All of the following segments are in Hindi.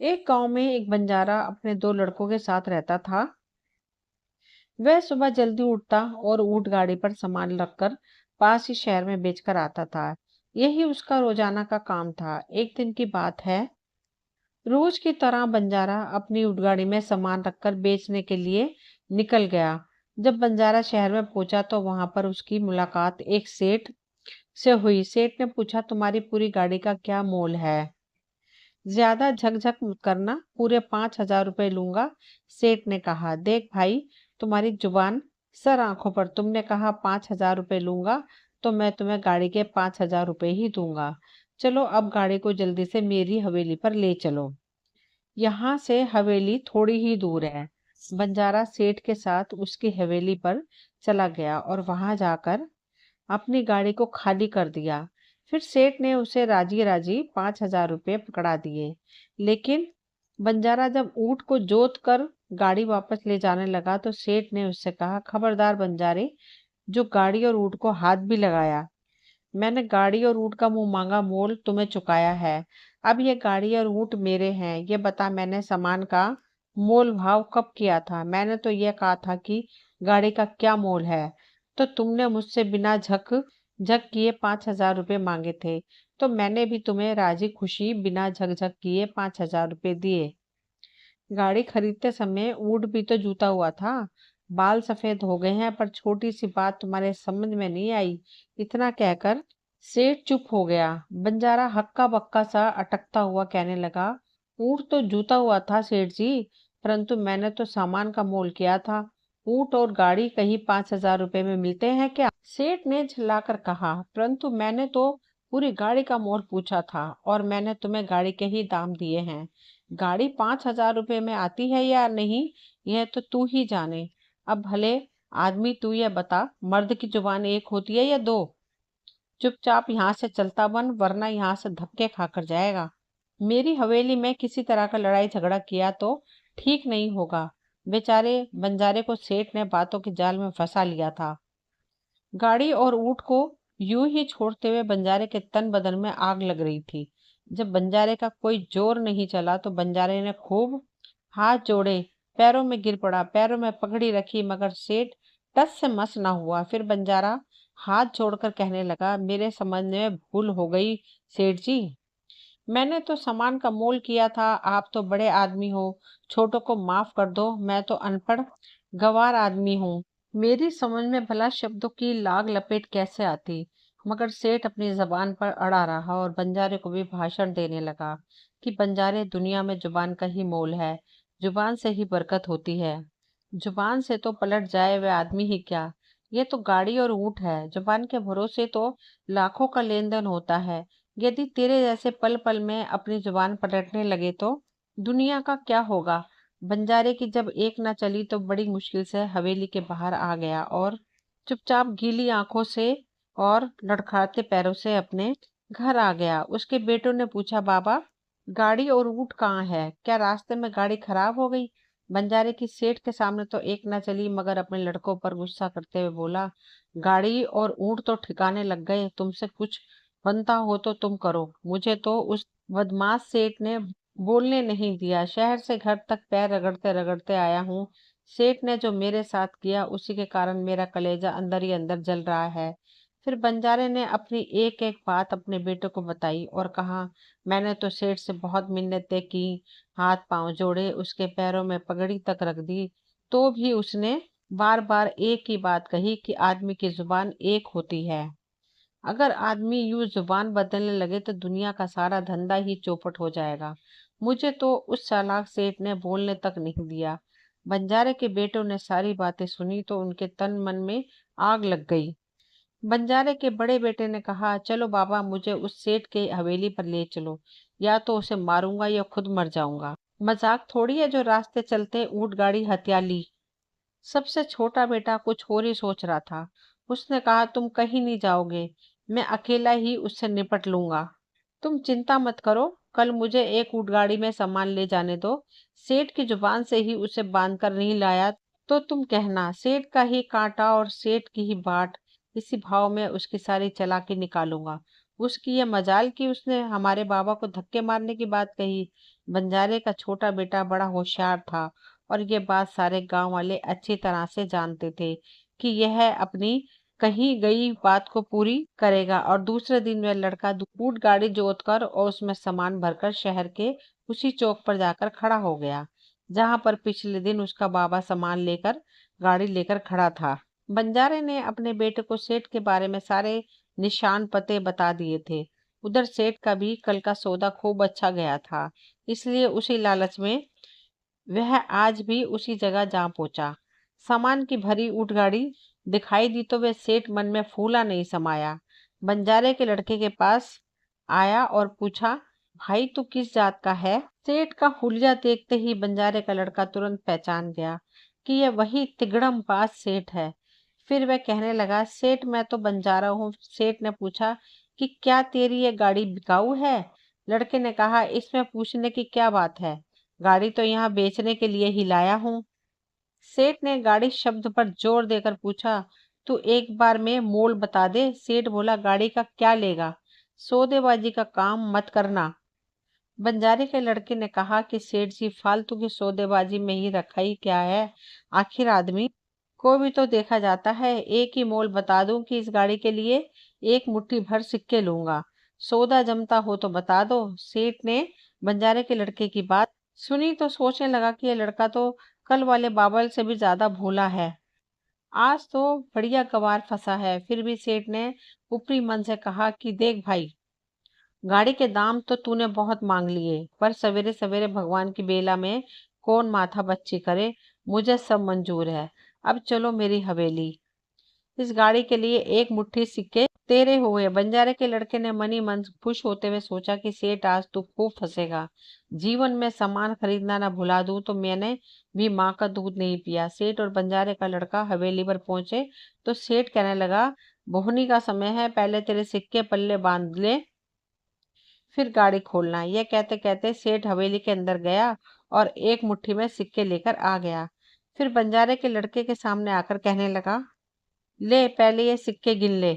एक गांव में एक बंजारा अपने दो लड़कों के साथ रहता था। वह सुबह जल्दी उठता और ऊंट गाड़ी पर सामान रखकर पास ही शहर में बेचकर आता था। यही उसका रोजाना का काम था। एक दिन की बात है। रोज की तरह बंजारा अपनी ऊंट गाड़ी में सामान रखकर बेचने के लिए निकल गया। जब बंजारा शहर में पहुंचा तो वहां पर उसकी मुलाकात एक सेठ से हुई। सेठ ने पूछा, तुम्हारी पूरी गाड़ी का क्या मोल है? ज्यादा झकझक मत करना, पूरे 5,000 रुपए लूंगा। सेठ ने कहा, देख भाई, तुम्हारी जुबान सर आंखों पर। तुमने कहा 5,000 रुपए लूंगा, तो मैं तुम्हें गाड़ी के 5,000 रुपए ही दूंगा। चलो अब गाड़ी को जल्दी से मेरी हवेली पर ले चलो। यहाँ से हवेली थोड़ी ही दूर है। बंजारा सेठ के साथ उसकी हवेली पर चला गया और वहां जाकर अपनी गाड़ी को खाली कर दिया। फिर सेठ ने उसे राजी राजी 5,000 रुपये पकड़ा दिए। लेकिन बंजारा जब ऊंट को जोत कर गाड़ी वापस ले जाने लगा तो सेठ ने उससे कहा, खबरदार बंजारे, जो गाड़ी और ऊंट को हाथ भी लगाया। मैंने गाड़ी और ऊंट का मुंह मांगा मोल तुम्हें चुकाया है। अब ये गाड़ी और ऊंट मेरे हैं। ये बता, मैंने सामान का मोल भाव कब किया था? मैंने तो ये कहा था कि गाड़ी का क्या मोल है। तो तुमने मुझसे बिना झक झक किए 5,000 रुपये मांगे थे। तो मैंने भी तुम्हें राजी खुशी बिना झकझक किए 5,000 रुपये दिए। गाड़ी खरीदते समय ऊंट भी तो जूता हुआ था। बाल सफेद हो गए हैं, पर छोटी सी बात तुम्हारे समझ में नहीं आई। इतना कहकर सेठ चुप हो गया। बंजारा हक्का बक्का सा अटकता हुआ कहने लगा, ऊंट तो जूता हुआ था सेठ जी, परंतु मैंने तो सामान का मोल किया था। ऊंट और गाड़ी कहीं 5,000 रुपए में मिलते हैं क्या? सेठ ने झल्लाकर कहा, परंतु मैंने तो पूरी गाड़ी का मोल पूछा था और मैंने तुम्हें गाड़ी के ही दाम दिए हैं। गाड़ी 5,000 रुपए में आती है या नहीं, यह तो तू ही जाने। अब भले आदमी, तू यह बता, मर्द की जुबान एक होती है या दो? चुपचाप यहाँ से चलता बन, वरना यहाँ से धक्के खाकर जाएगा। मेरी हवेली में किसी तरह का लड़ाई झगड़ा किया तो ठीक नहीं होगा। बेचारे बंजारे को सेठ ने बातों के जाल में फंसा लिया था। गाड़ी और ऊंट को यूं ही छोड़ते हुए बंजारे के तन बदन में आग लग रही थी। जब बंजारे का कोई जोर नहीं चला तो बंजारे ने खूब हाथ जोड़े, पैरों में गिर पड़ा, पैरों में पकड़ी रखी, मगर सेठ टस से मस ना हुआ। फिर बंजारा हाथ जोड़कर कहने लगा, मेरे समझ में भूल हो गई सेठ जी। मैंने तो सामान का मोल किया था। आप तो बड़े आदमी हो, छोटों को माफ कर दो। मैं तो अनपढ़ गंवार आदमी हूँ। मेरी समझ में भला शब्दों की लाग लपेट कैसे आती। मगर सेठ अपनी जबान पर अड़ा रहा और बंजारे को भी भाषण देने लगा कि बंजारे, दुनिया में जुबान का ही मोल है। जुबान से ही बरकत होती है। जुबान से तो पलट जाए वह आदमी ही क्या। ये तो गाड़ी और ऊंट है। जुबान के भरोसे तो लाखों का लेन देन होता है। यदि तेरे जैसे पल पल में अपनी जुबान पलटने लगे तो दुनिया का क्या होगा? बंजारे की जब एक न चली तो बड़ी मुश्किल से हवेली के बाहर आ गया और चुपचाप गीली आंखों से और लड़खड़ाते पैरों से अपने घर आ गया। उसके बेटों ने पूछा, बाबा, गाड़ी और ऊंट कहाँ है? क्या रास्ते में गाड़ी खराब हो गई? बंजारे की सेठ के सामने तो एक न चली, मगर अपने लड़कों पर गुस्सा करते हुए बोला, गाड़ी और ऊंट तो ठिकाने लग गए। तुमसे कुछ बनता हो तो तुम करो। मुझे तो उस बदमाश सेठ ने बोलने नहीं दिया। शहर से घर तक पैर रगड़ते रगड़ते आया हूँ। सेठ ने जो मेरे साथ किया उसी के कारण मेरा कलेजा अंदर ही अंदर जल रहा है। फिर बंजारे ने अपनी एक एक बात अपने बेटे को बताई और कहा, मैंने तो सेठ से बहुत मिन्नतें की, हाथ पांव जोड़े, उसके पैरों में पगड़ी तक रख दी, तो भी उसने बार बार एक ही बात कही कि आदमी की जुबान एक होती है। अगर आदमी यूं जुबान बदलने लगे तो दुनिया का सारा धंधा ही चौपट हो जाएगा। मुझे तो उस चालाक सेठ ने बोलने तक नहीं दिया। बंजारे के बेटों ने सारी बातें सुनी तो उनके तन मन में आग लग गई। बंजारे के बड़े बेटे ने कहा, चलो बाबा, मुझे उस सेठ के हवेली पर ले चलो। या तो उसे मारूंगा या खुद मर जाऊंगा। मजाक थोड़ी है जो रास्ते चलते ऊंट गाड़ी हत्या ली। सबसे छोटा बेटा कुछ और ही सोच रहा था। उसने कहा, तुम कहीं नहीं जाओगे, मैं अकेला ही उससे निपट लूंगा। तुम चिंता मत करो, कल मुझे एक ऊंट गाड़ी में सामान ले जाने दो। सेठ की जुबान से ही उसे बांध कर नहीं लाया तो तुम कहना, सेठ का ही कांटा और सेठ की ही बाट, इसी भाव में उसकी सारी चालाकी निकालूंगा। उसकी ये मजाल कि उसने हमारे बाबा को धक्के मारने की बात कही। बंजारे का छोटा बेटा बड़ा होशियार था और ये बात सारे गांव वाले अच्छी तरह से जानते थे कि यह अपनी कही गई बात को पूरी करेगा। और दूसरे दिन वह लड़का ऊंट गाड़ी जोतकर और उसमें सामान भरकर शहर के उसी चौक पर जाकर खड़ा हो गया जहां पर पिछले दिन उसका बाबा सामान लेकर गाड़ी लेकर खड़ा था। बंजारे ने अपने बेटे को सेठ के बारे में सारे निशान पते बता दिए थे। उधर सेठ का भी कल का सौदा खूब अच्छा गया था, इसलिए उसी लालच में वह आज भी उसी जगह जा पहुंचा। सामान की भरी ऊंट गाड़ी दिखाई दी तो वह सेठ मन में फूला नहीं समाया। बंजारे के लड़के के पास आया और पूछा, भाई तू किस जात का है? सेठ का हुलिया देखते ही बंजारे का लड़का तुरंत पहचान गया कि यह वही तिगड़म पास सेठ है। फिर वह कहने लगा, सेठ मैं तो बंजारा हूँ। सेठ ने पूछा कि क्या तेरी ये गाड़ी बिकाऊ है? लड़के ने कहा, इसमें पूछने की क्या बात है, गाड़ी तो यहाँ बेचने के लिए ही लाया हूँ। सेठ ने गाड़ी शब्द पर जोर देकर पूछा, तू एक बार में मोल बता दे। सेठ बोला, गाड़ी का क्या लेगा, सौदेबाजी का काम मत करना। बंजारे के लड़के ने कहा कि सेठ जी फालतू की सौदेबाजी में ही रखा ही क्या है, आखिर आदमी को भी तो देखा जाता है। एक ही मोल बता दूं कि इस गाड़ी के लिए एक मुट्ठी भर सिक्के लूंगा, सौदा जमता हो तो बता दो। सेठ ने बंजारे के लड़के की बात सुनी तो सोचने लगा कि यह लड़का तो कल वाले बाबल से भी ज्यादा भोला है, आज तो बढ़िया गवार फंसा है। फिर भी सेठ ने ऊपरी मन से कहा कि देख भाई, गाड़ी के दाम तो तूने बहुत मांग लिए, पर सवेरे सवेरे भगवान की बेला में कौन माथा बच्ची करे, मुझे सब मंजूर है। अब चलो मेरी हवेली, इस गाड़ी के लिए एक मुट्ठी सिक्के तेरे हुए। बंजारे के लड़के ने मनी मन खुश होते हुए सोचा कि सेठ आज तो खूब फंसेगा, जीवन में सामान खरीदना ना भुला दूं तो मैंने भी माँ का दूध नहीं पिया। सेठ और बंजारे का लड़का हवेली पर पहुंचे तो सेठ कहने लगा, बोहनी का समय है, पहले तेरे सिक्के पल्ले बांध ले, फिर गाड़ी खोलना। यह कहते कहते सेठ हवेली के अंदर गया और एक मुट्ठी में सिक्के लेकर आ गया। फिर बंजारे के लड़के के सामने आकर कहने लगा, ले पहले ये सिक्के गिन ले।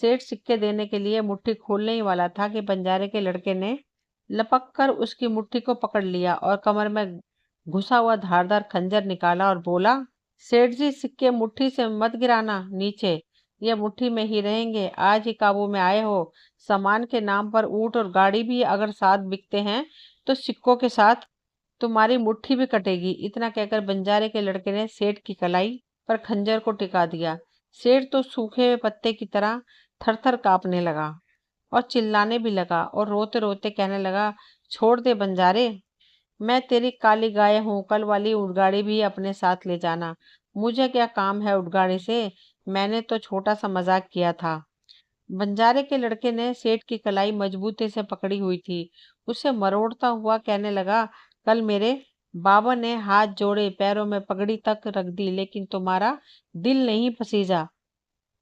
सेठ सिक्के देने के लिए मुट्ठी खोलने ही वाला था कि बंजारे के लड़के ने लपक कर उसकी मुट्ठी को पकड़ लिया और कमर में घुसा हुआ धारदार खंजर निकाला और बोला, सेठ जी सिक्के मुट्ठी से मत गिराना नीचे, ये मुट्ठी में ही रहेंगे। आज ही काबू में आए हो, सामान के नाम पर ऊंट और गाड़ी भी अगर साथ बिकते हैं तो सिक्कों के साथ तुम्हारी मुट्ठी भी कटेगी। इतना कहकर बंजारे के लड़के ने सेठ की कलाई पर खंजर को टिका दिया। सेठ तो सूखे हुए पत्ते की तरह थर थर कांपने लगा और चिल्लाने भी लगा और रोते रोते कहने लगा, छोड़ दे बंजारे, मैं तेरी काली गाय हूँ, कल वाली उड़गाड़ी भी अपने साथ ले जाना। मुझे क्या काम है उड़गाड़ी से, मैंने तो छोटा सा मजाक किया था। बंजारे के लड़के ने सेठ की कलाई मजबूती से पकड़ी हुई थी, उसे मरोड़ता हुआ कहने लगा, कल मेरे बाबा ने हाथ जोड़े पैरों में पगड़ी तक रख दी, लेकिन तुम्हारा दिल नहीं पसीजा।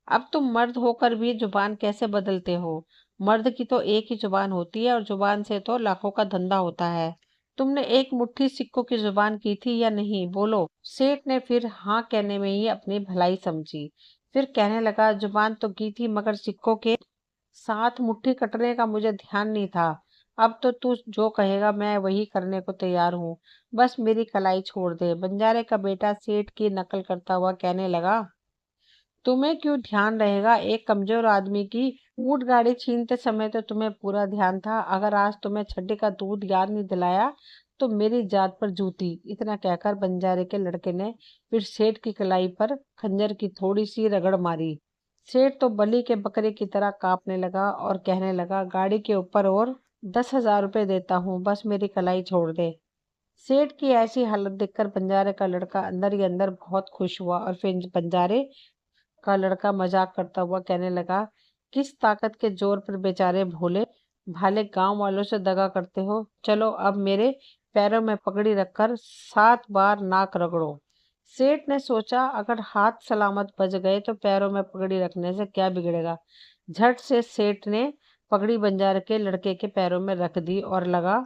अब तुम मर्द होकर भी जुबान कैसे बदलते हो? मर्द की तो एक ही जुबान होती है और जुबान से तो लाखों का धंधा होता है। तुमने एक मुट्ठी सिक्कों की जुबान की थी या नहीं, बोलो। सेठ ने फिर हाँ कहने में ही अपनी भलाई समझी। फिर कहने लगा, जुबान तो की थी मगर सिक्कों के साथ मुट्ठी कटने का मुझे ध्यान नहीं था। अब तो तू जो कहेगा मैं वही करने को तैयार हूँ, बस मेरी कलाई छोड़ दे। बंजारे का बेटा सेठ की नकल करता हुआ कहने लगा, तुम्हें क्यों ध्यान रहेगा एक कमजोर आदमी की? ऊंट गाड़ी छीनते समय तो तुम्हें पूरा ध्यान था, अगर आज तुम्हें छड्डी का दूध याद नहीं दिलाया तो मेरी जात पर जूती। इतना कहकर बंजारे के लड़के ने फिर सेठ की कलाई पर खंजर की थोड़ी सी रगड़ मारी। सेठ तो बलि के बकरे की तरह कांपने लगा और कहने लगा, गाड़ी के ऊपर और 10,000 रुपये देता हूँ, बस मेरी कलाई छोड़ दे। सेठ की ऐसी हालत देखकर बंजारे का लड़का अंदर ही अंदर बहुत खुश हुआ और फिर बंजारे का लड़का मजाक करता हुआ कहने लगा, किस ताकत के जोर पर बेचारे भोले भाले गांव वालों से दगा करते हो? चलो अब मेरे पैरों में पगड़ी रखकर 7 बार नाक रगड़ो। सेठ ने सोचा, अगर हाथ सलामत बच गए तो पैरों में पगड़ी रखने से क्या बिगड़ेगा। झट से सेठ ने पगड़ी बंजारे के लड़के के पैरों में रख दी और लगा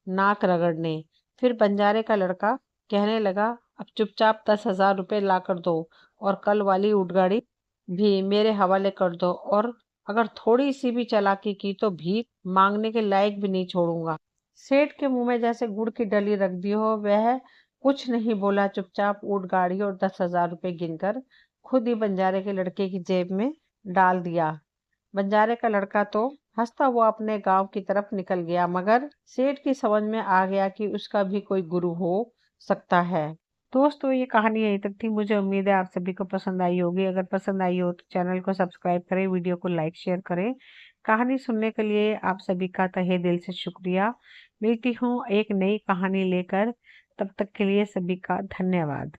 नाक रगड़ने। फिर बंजारे का लड़का कहने लगा, अब चुपचाप 10,000 रुपये ला कर दो और कल वाली उड़गाड़ी भी मेरे हवाले कर दो और अगर थोड़ी सी भी चालाकी की तो भीख मांगने के लायक भी नहीं छोड़ूंगा। सेठ के मुंह में जैसे गुड़ की डली रख दी हो। वह कुछ नहीं बोला, चुपचाप ऊँट गाड़ी और 10,000 रुपए गिनकर खुद ही बंजारे के लड़के की जेब में डाल दिया। बंजारे का लड़का तो हंसता हुआ अपने गांव की तरफ निकल गया, मगर सेठ की समझ में आ गया कि उसका भी कोई गुरु हो सकता है। दोस्तों, ये कहानी यहीं तक थी। मुझे उम्मीद है आप सभी को पसंद आई होगी। अगर पसंद आई हो तो चैनल को सब्सक्राइब करें, वीडियो को लाइक शेयर करें। कहानी सुनने के लिए आप सभी का तहे दिल से शुक्रिया। मिलती हूँ एक नई कहानी लेकर, तब तक के लिए सभी का धन्यवाद।